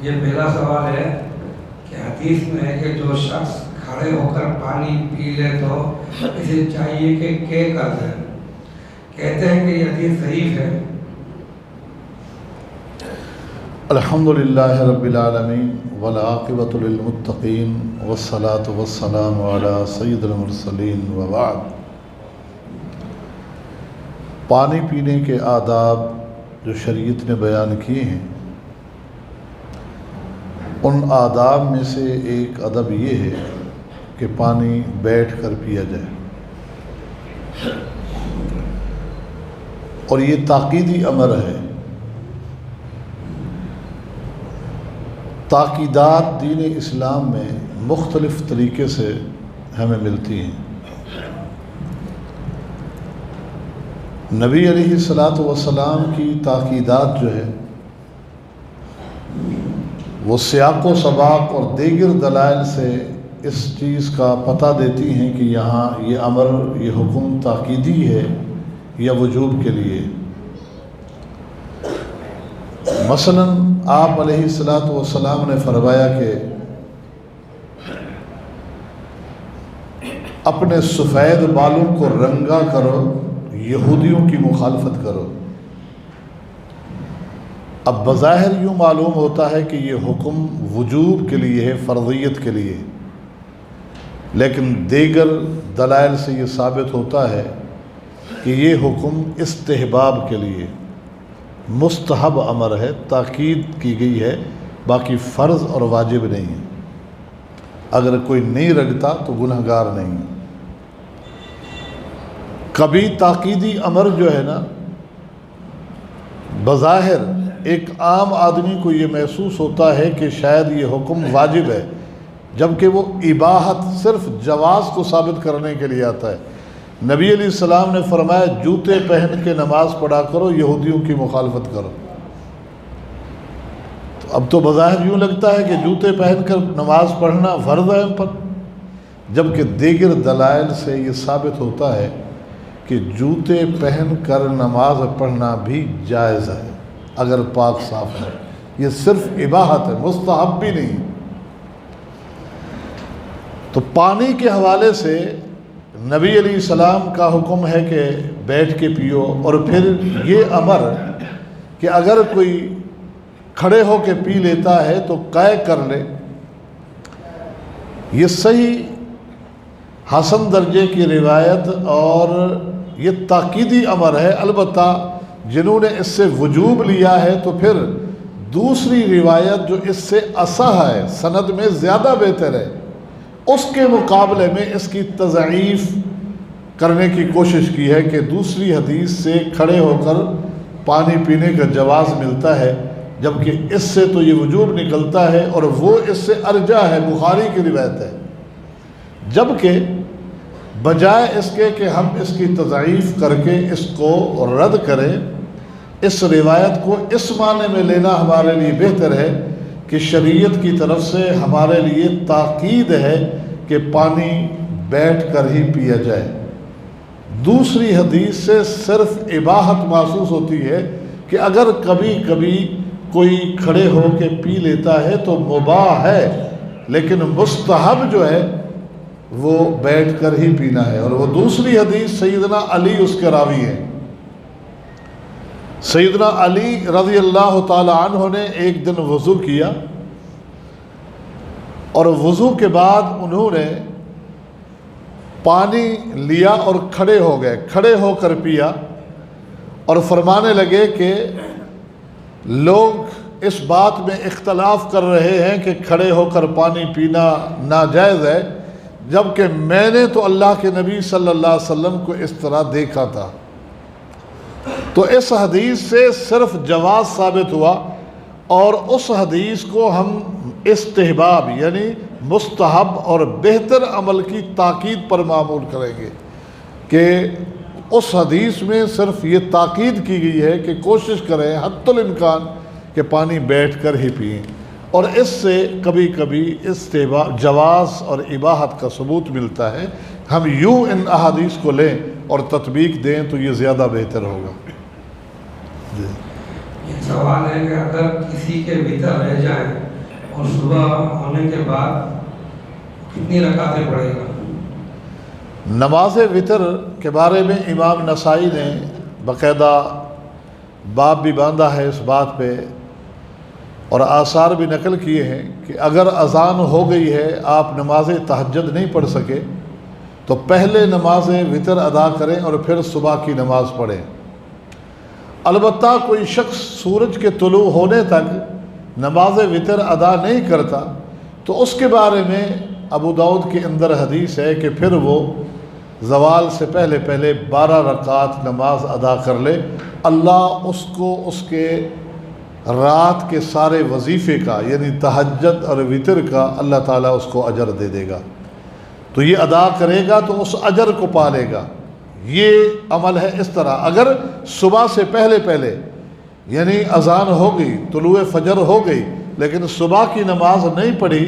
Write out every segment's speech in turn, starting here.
یہ پہلا سوال ہے کہ حدیث میں ہے کہ جو شخص کھڑے ہو کر پانی پی لے تو اسے چاہیے کہ کیا کر دے. کہتے ہیں کہ یہ حدیث ضعیف ہے. الحمدللہ رب العالمین والعاقبۃ للمتقین والصلاة والسلام علی سید المرسلین وبعد. پانی پینے کے آداب جو شریعت نے بیان کیے ہیں، ان آداب میں سے ایک ادب یہ ہے کہ پانی بیٹھ کر پیا جائے، اور یہ تاکیدی امر ہے. تاکیدات دین اسلام میں مختلف طریقے سے ہمیں ملتی ہیں. نبی علیہ الصلاۃ والسلام کی تاکیدات جو ہے وہ سیاق و سباق اور دیگر دلائل سے اس چیز کا پتہ دیتی ہیں کہ یہاں یہ امر، یہ حکم تاکیدی ہے یا وجوب کے لیے. مثلا آپ علیہ الصلاۃ والسلام نے فرمایا کہ اپنے سفید بالوں کو رنگا کرو، یہودیوں کی مخالفت کرو. اب بظاہر یوں معلوم ہوتا ہے کہ یہ حکم وجوب کے لیے ہے، فرضیت کے لیے، لیکن دیگر دلائل سے یہ ثابت ہوتا ہے کہ یہ حکم استحباب کے لیے، مستحب امر ہے، تاکید کی گئی ہے، باقی فرض اور واجب نہیں ہے. اگر کوئی نہیں رکھتا تو گنہگار نہیں. کبھی تاکیدی امر جو ہے نا، بظاہر ایک عام آدمی کو یہ محسوس ہوتا ہے کہ شاید یہ حکم واجب ہے، جبکہ وہ اباحت، صرف جواز کو ثابت کرنے کے لیے آتا ہے. نبی علیہ السلام نے فرمایا جوتے پہن کے نماز پڑھا کرو، یہودیوں کی مخالفت کرو. تو اب تو بظاہر یوں لگتا ہے کہ جوتے پہن کر نماز پڑھنا فرض ہے ہم پر، جبکہ دیگر دلائل سے یہ ثابت ہوتا ہے کہ جوتے پہن کر نماز پڑھنا بھی جائز ہے اگر پاک صاف ہے. یہ صرف اباحت ہے، مستحب بھی نہیں. تو پانی کے حوالے سے نبی علیہ السلام کا حکم ہے کہ بیٹھ کے پیو، اور پھر یہ امر کہ اگر کوئی کھڑے ہو کے پی لیتا ہے تو قے کر لے. یہ صحیح حسن درجے کی روایت اور یہ تاکیدی امر ہے. البتہ جنہوں نے اس سے وجوب لیا ہے تو پھر دوسری روایت جو اس سے اصح ہے، سند میں زیادہ بہتر ہے، اس کے مقابلے میں اس کی تضعیف کرنے کی کوشش کی ہے کہ دوسری حدیث سے کھڑے ہو کر پانی پینے کا جواز ملتا ہے، جبکہ اس سے تو یہ وجوب نکلتا ہے، اور وہ اس سے ارجح ہے، بخاری کی روایت ہے. جبکہ بجائے اس کے کہ ہم اس کی تضعیف کر کے اس کو رد کریں، اس روایت کو اس معنی میں لینا ہمارے لیے بہتر ہے کہ شریعت کی طرف سے ہمارے لیے تاکید ہے کہ پانی بیٹھ کر ہی پیا جائے. دوسری حدیث سے صرف اباحت محسوس ہوتی ہے کہ اگر کبھی کبھی کوئی کھڑے ہو کے پی لیتا ہے تو مباح ہے، لیکن مستحب جو ہے وہ بیٹھ کر ہی پینا ہے. اور وہ دوسری حدیث سیدنا علی اس کے راوی ہیں. سیدنا علی رضی اللہ تعالی عنہ نے ایک دن وضو کیا، اور وضو کے بعد انہوں نے پانی لیا اور کھڑے ہو گئے، کھڑے ہو کر پیا، اور فرمانے لگے کہ لوگ اس بات میں اختلاف کر رہے ہیں کہ کھڑے ہو کر پانی پینا ناجائز ہے، جبکہ میں نے تو اللہ کے نبی صلی اللہ علیہ وسلم کو اس طرح دیکھا تھا. تو اس حدیث سے صرف جواز ثابت ہوا، اور اس حدیث کو ہم استحباب یعنی مستحب اور بہتر عمل کی تاکید پر معمول کریں گے کہ اس حدیث میں صرف یہ تاکید کی گئی ہے کہ کوشش کریں حتی الامکان کہ پانی بیٹھ کر ہی پئیں، اور اس سے کبھی کبھی استحباب، جواز اور اباحت کا ثبوت ملتا ہے. ہم یوں ان احادیث کو لیں اور تطبیق دیں تو یہ زیادہ بہتر ہوگا. یہ سوال ہے کہ اگر کسی کے وطر رہ جائیں اور صبح ہونے کے بعد کتنی رکعتیں پڑھے گا؟ نماز وطر کے بارے میں امام نسائی نے باقاعدہ باب بھی باندھا ہے اس بات پہ، اور آثار بھی نقل کیے ہیں کہ اگر اذان ہو گئی ہے، آپ نماز تہجد نہیں پڑھ سکے تو پہلے نماز وطر ادا کریں اور پھر صبح کی نماز پڑھیں۔ البتہ کوئی شخص سورج کے طلوع ہونے تک نماز وطر ادا نہیں کرتا تو اس کے بارے میں ابو داؤد کے اندر حدیث ہے کہ پھر وہ زوال سے پہلے 12 رکعات نماز ادا کر لے، اللہ اس کو اس کے رات کے سارے وظیفے کا یعنی تہجد اور وطر کا اللہ تعالیٰ اس کو اجر دے دے گا۔ تو یہ ادا کرے گا تو اس اجر کو پالے گا۔ یہ عمل ہے اس طرح۔ اگر صبح سے پہلے یعنی اذان ہو گئی، طلوع فجر ہو گئی، لیکن صبح کی نماز نہیں پڑھی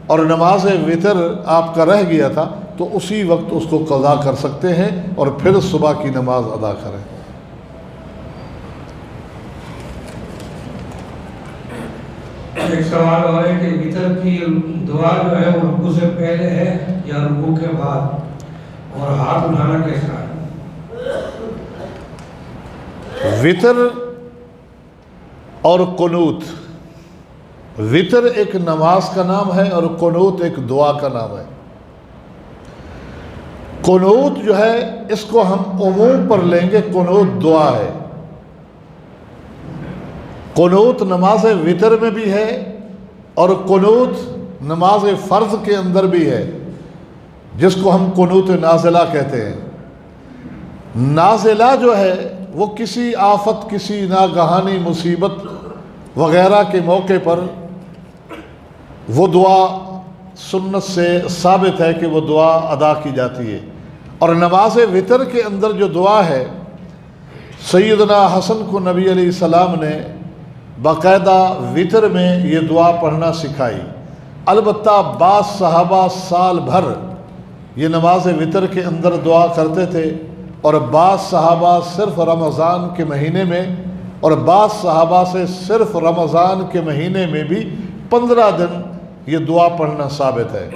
اور نماز وطر آپ کا رہ گیا تھا تو اسی وقت اس کو قضا کر سکتے ہیں اور پھر صبح کی نماز ادا کریں۔ ایک سوال اور ہے کہ وطر کی دعا جو ہے وہ رکوع سے پہلے ہے یا رکوع کے بعد، اور ہاتھ اٹھانا کیسا ہے؟ وطر اور قنوت، وطر ایک نماز کا نام ہے اور قنوت ایک دعا کا نام ہے۔ قنوت جو ہے اس کو ہم عموم پر لیں گے، قنوت دعا ہے۔ قنوت نماز وطر میں بھی ہے اور قنوت نماز فرض کے اندر بھی ہے، جس کو ہم قنوت نازلہ کہتے ہیں۔ نازلہ جو ہے وہ کسی آفت، کسی ناگہانی مصیبت وغیرہ کے موقع پر وہ دعا سنت سے ثابت ہے کہ وہ دعا ادا کی جاتی ہے۔ اور نماز وطر کے اندر جو دعا ہے، سیدنا حسن کو نبی علیہ السلام نے باقاعدہ وطر میں یہ دعا پڑھنا سکھائی۔ البتہ بعض صحابہ سال بھر یہ نماز وطر کے اندر دعا کرتے تھے، اور بعض صحابہ صرف رمضان کے مہینے میں، اور بعض صحابہ سے صرف رمضان کے مہینے میں بھی 15 دن یہ دعا پڑھنا ثابت ہے۔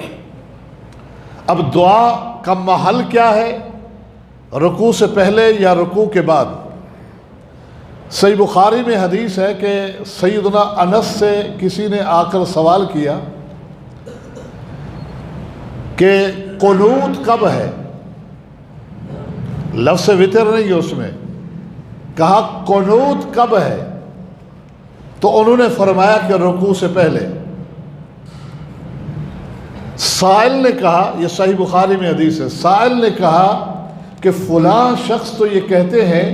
اب دعا کا محل کیا ہے؟ رکوع سے پہلے یا رکوع کے بعد؟ صحیح بخاری میں حدیث ہے کہ سیدنا انس سے کسی نے آ کر سوال کیا کہ قنوت کب ہے؟ لفظ وطر نہیں ہے اس میں، کہا قنوت کب ہے؟ تو انہوں نے فرمایا کہ رکوع سے پہلے۔ سائل نے کہا، یہ صحیح بخاری میں حدیث ہے، سائل نے کہا کہ فلاں شخص تو یہ کہتے ہیں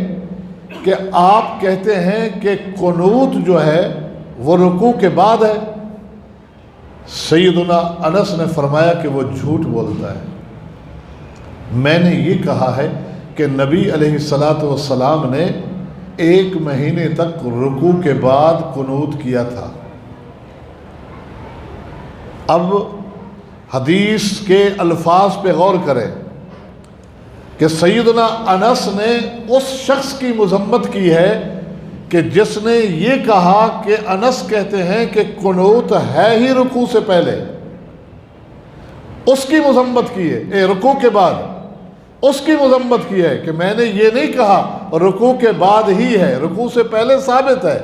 کہ آپ کہتے ہیں کہ قنوت جو ہے وہ رکوع کے بعد ہے۔ سیدنا انس نے فرمایا کہ وہ جھوٹ بولتا ہے، میں نے یہ کہا ہے کہ نبی علیہ السلام نے 1 مہینے تک رکوع کے بعد قنوت کیا تھا۔ اب حدیث کے الفاظ پہ غور کریں کہ سیدنا انس نے اس شخص کی مذمت کی ہے کہ جس نے یہ کہا کہ انس کہتے ہیں کہ قنوت ہے ہی رکوع سے پہلے، اس کی مذمت کی ہے، رکوع کے بعد اس کی مذمت کی ہے کہ میں نے یہ نہیں کہا رکوع کے بعد ہی ہے، رکوع سے پہلے ثابت ہے۔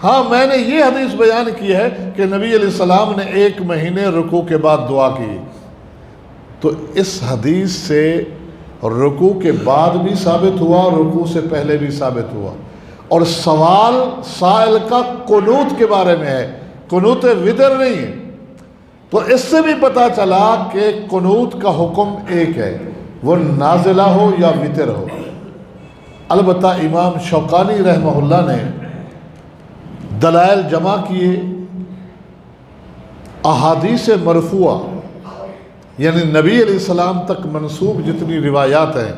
ہاں میں نے یہ حدیث بیان کی ہے کہ نبی علیہ السلام نے 1 مہینے رکوع کے بعد دعا کی، تو اس حدیث سے رکوع کے بعد بھی ثابت ہوا اور رکوع سے پہلے بھی ثابت ہوا۔ اور سوال سائل کا قنوت کے بارے میں ہے، قنوت وطر نہیں ہے، تو اس سے بھی پتہ چلا کہ قنوت کا حکم ایک ہے، وہ نازلہ ہو یا وطر ہو۔ البتہ امام شوکانی رحمہ اللہ نے دلائل جمع کیے، احادیث مرفوعہ یعنی نبی علیہ السلام تک منسوب جتنی روایات ہیں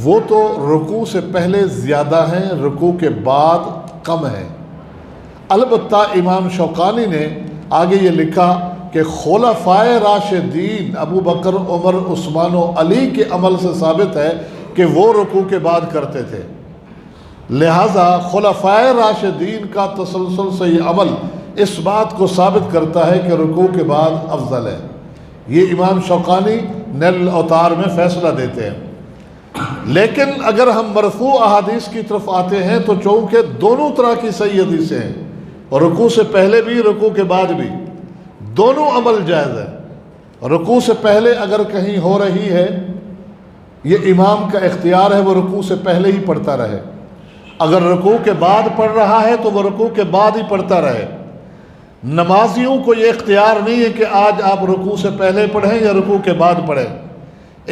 وہ تو رکوع سے پہلے زیادہ ہیں، رکوع کے بعد کم ہیں۔ البتہ امام شوکانی نے آگے یہ لکھا کہ خلفائے راشدین ابو بکر، عمر، عثمان و علی کے عمل سے ثابت ہے کہ وہ رکوع کے بعد کرتے تھے، لہٰذا خلفائے راشدین کا تسلسل سے یہ عمل اس بات کو ثابت کرتا ہے کہ رکوع کے بعد افضل ہے۔ یہ امام شوکانی نیل الاوطار میں فیصلہ دیتے ہیں۔ لیکن اگر ہم مرفوع احادیث کی طرف آتے ہیں تو چونکہ دونوں طرح کی صحیح حدیثیں ہیں، اور رکوع سے پہلے بھی رکوع کے بعد بھی دونوں عمل جائز ہے۔ رکوع سے پہلے اگر کہیں ہو رہی ہے، یہ امام کا اختیار ہے، وہ رکوع سے پہلے ہی پڑھتا رہے۔ اگر رکوع کے بعد پڑھ رہا ہے تو وہ رکوع کے بعد ہی پڑھتا رہے۔ نمازیوں کو یہ اختیار نہیں ہے کہ آج آپ رکوع سے پہلے پڑھیں یا رکوع کے بعد پڑھیں۔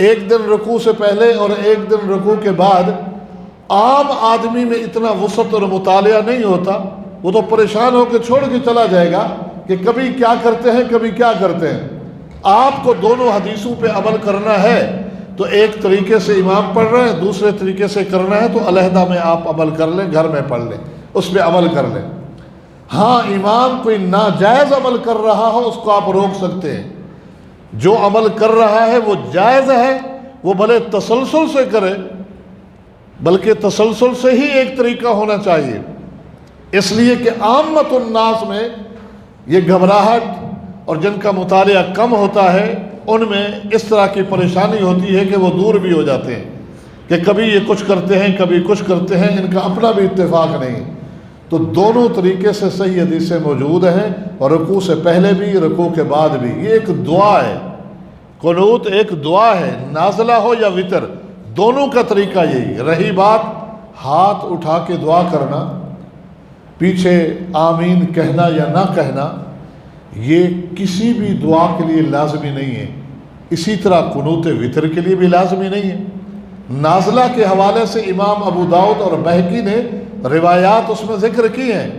ایک دن رکوع سے پہلے اور ایک دن رکوع کے بعد عام آدمی میں اتنا وسعت اور مطالعہ نہیں ہوتا، وہ تو پریشان ہو کے چھوڑ کے چلا جائے گا کہ کبھی کیا کرتے ہیں کبھی کیا کرتے ہیں۔ آپ کو دونوں حدیثوں پہ عمل کرنا ہے تو ایک طریقے سے امام پڑھ رہے ہیں، دوسرے طریقے سے کرنا ہے تو علیحدہ میں آپ عمل کر لیں، گھر میں پڑھ لیں، اس پہ عمل کر لیں۔ ہاں امام کوئی ناجائز عمل کر رہا ہو اس کو آپ روک سکتے ہیں۔ جو عمل کر رہا ہے وہ جائز ہے، وہ بھلے تسلسل سے کرے، بلکہ تسلسل سے ہی ایک طریقہ ہونا چاہیے، اس لیے کہ عامت الناس میں یہ گھبراہٹ اور جن کا مطالعہ کم ہوتا ہے ان میں اس طرح کی پریشانی ہوتی ہے کہ وہ دور بھی ہو جاتے ہیں کہ کبھی یہ کچھ کرتے ہیں کبھی کچھ کرتے ہیں، ان کا اپنا بھی اتفاق نہیں۔ تو دونوں طریقے سے صحیح حدیثیں موجود ہیں، اور رکوع سے پہلے بھی رکوع کے بعد بھی۔ یہ ایک دعا ہے، قنوت ایک دعا ہے، نازلہ ہو یا وتر، دونوں کا طریقہ یہی۔ رہی بات ہاتھ اٹھا کے دعا کرنا، پیچھے آمین کہنا یا نہ کہنا، یہ کسی بھی دعا کے لیے لازمی نہیں ہے، اسی طرح قنوت وتر کے لیے بھی لازمی نہیں ہے۔ نازلہ کے حوالے سے امام ابو داؤد اور بہقی نے روایات اس میں ذکر کی ہیں،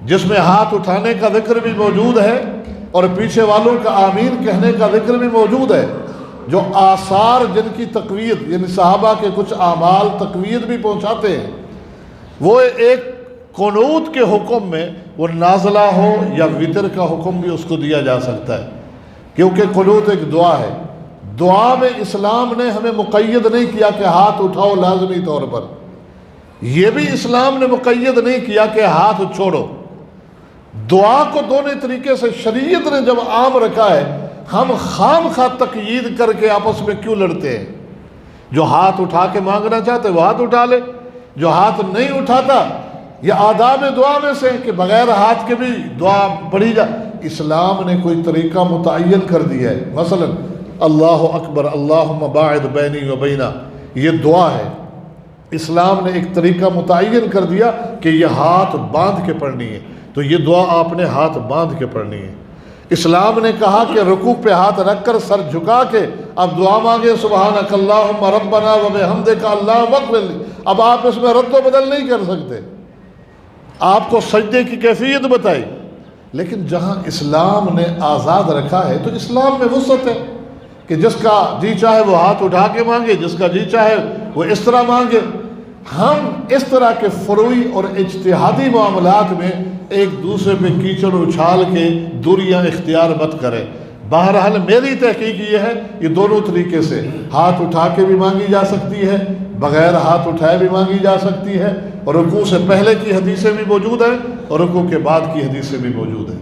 جس میں ہاتھ اٹھانے کا ذکر بھی موجود ہے اور پیچھے والوں کا آمین کہنے کا ذکر بھی موجود ہے۔ جو آثار جن کی تقویت، یعنی صحابہ کے کچھ اعمال تقویت بھی پہنچاتے ہیں، وہ ایک قنوت کے حکم میں وہ نازلہ ہو یا وتر کا حکم بھی اس کو دیا جا سکتا ہے، کیونکہ قنوت ایک دعا ہے۔ دعا میں اسلام نے ہمیں مقید نہیں کیا کہ ہاتھ اٹھاؤ لازمی طور پر، یہ بھی اسلام نے مقید نہیں کیا کہ ہاتھ چھوڑو۔ دعا کو دونوں طریقے سے شریعت نے جب عام رکھا ہے، ہم خام خواہ تقیید کر کے آپس میں کیوں لڑتے ہیں؟ جو ہاتھ اٹھا کے مانگنا چاہتے وہ ہاتھ اٹھا لے، جو ہاتھ نہیں اٹھاتا، یہ آداب دعا میں سے کہ بغیر ہاتھ کے بھی دعا پڑھی جا۔ اسلام نے کوئی طریقہ متعین کر دیا ہے، مثلا اللہ اکبر اللہم باعد بینی و بینا، یہ دعا ہے۔ اسلام نے ایک طریقہ متعین کر دیا کہ یہ ہاتھ باندھ کے پڑھنی ہے، تو یہ دعا آپ نے ہاتھ باندھ کے پڑھنی ہے۔ اسلام نے کہا کہ رکوع پہ ہاتھ رکھ کر سر جھکا کے اب دعا مانگے سبحانک اللہم ربنا و بحمدک اللہم اغفر لی۔ اب آپ اس میں رد و بدل نہیں کر سکتے، آپ کو سجدے کی کیفیت بتائی، لیکن جہاں اسلام نے آزاد رکھا ہے تو اسلام میں وسعت ہے کہ جس کا جی چاہے وہ ہاتھ اٹھا کے مانگے، جس کا جی چاہے وہ اس طرح مانگے۔ ہم اس طرح کے فروعی اور اجتہادی معاملات میں ایک دوسرے پہ کیچڑ اچھال کے دوریاں اختیار مت کریں۔ بہرحال میری تحقیق یہ ہے، یہ دونوں طریقے سے ہاتھ اٹھا کے بھی مانگی جا سکتی ہے، بغیر ہاتھ اٹھائے بھی مانگی جا سکتی ہے، اور رکوع سے پہلے کی حدیثیں بھی موجود ہیں اور رکوع کے بعد کی حدیثیں بھی موجود ہیں۔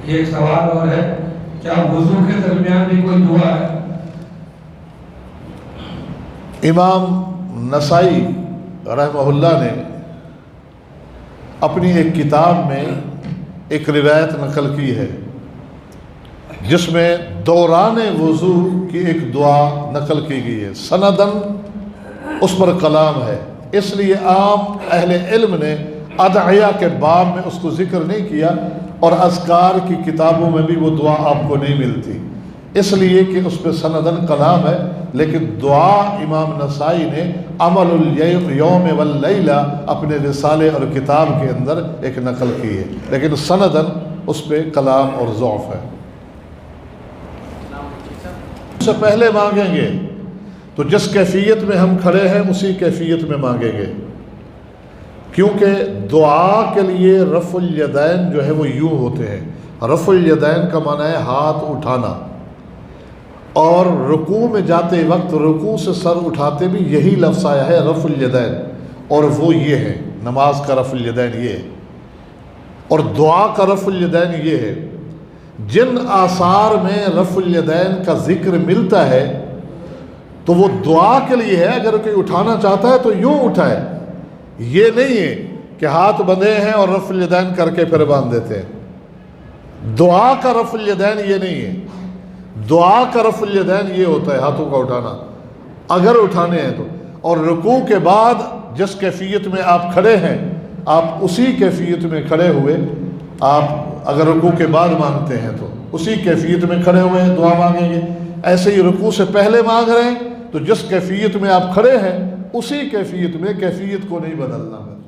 یہ ایک سوال اور ہے، کیا وضو کے درمیان بھی کوئی دعا ہے؟ امام نسائی رحمہ اللہ نے اپنی ایک کتاب میں ایک روایت نقل کی ہے جس میں دوران وضو کی ایک دعا نقل کی گئی ہے، سندن اس پر کلام ہے، اس لیے عام اہل علم نے ادعیہ کے باب میں اس کو ذکر نہیں کیا، اور اذکار کی کتابوں میں بھی وہ دعا آپ کو نہیں ملتی، اس لیے کہ اس پہ سندن کلام ہے۔ لیکن دعا امام نسائی نے عمل الیوم واللیلہ اپنے رسالے اور کتاب کے اندر ایک نقل کی ہے، لیکن سندن اس پہ کلام اور ضعف ہے۔ اس سے پہلے مانگیں گے تو جس کیفیت میں ہم کھڑے ہیں اسی کیفیت میں مانگیں گے، کیونکہ دعا کے لیے رفع الیدین جو ہے وہ یوں ہوتے ہیں۔ رفع الیدین کا معنی ہے ہاتھ اٹھانا، اور رکوع میں جاتے وقت رکوع سے سر اٹھاتے بھی یہی لفظ آیا ہے رفع الیدین، اور وہ یہ ہے، نماز کا رفع الیدین یہ ہے۔ اور دعا کا رفع الیدین یہ ہے، جن آثار میں رفع الیدین کا ذکر ملتا ہے تو وہ دعا کے لیے ہے، اگر کوئی اٹھانا چاہتا ہے تو یوں اٹھائے، یہ نہیں ہے کہ ہاتھ بندھے ہیں اور رفع الیدین کر کے پھر باندھ دیتے ہیں۔ دعا کا رفع الیدین یہ نہیں ہے، دعا کا رفع الیدین یہ ہوتا ہے ہاتھوں کا اٹھانا اگر اٹھانے ہیں تو، اور رکوع کے بعد جس کیفیت میں آپ کھڑے ہیں آپ اسی کیفیت میں کھڑے ہوئے، آپ اگر رکوع کے بعد مانگتے ہیں تو اسی کیفیت میں کھڑے ہوئے دعا مانگیں گے، ایسے ہی رکوع سے پہلے مانگ رہے ہیں تو جس کیفیت میں آپ کھڑے ہیں اسی کیفیت میں، کیفیت کو نہیں بدلنا ہے۔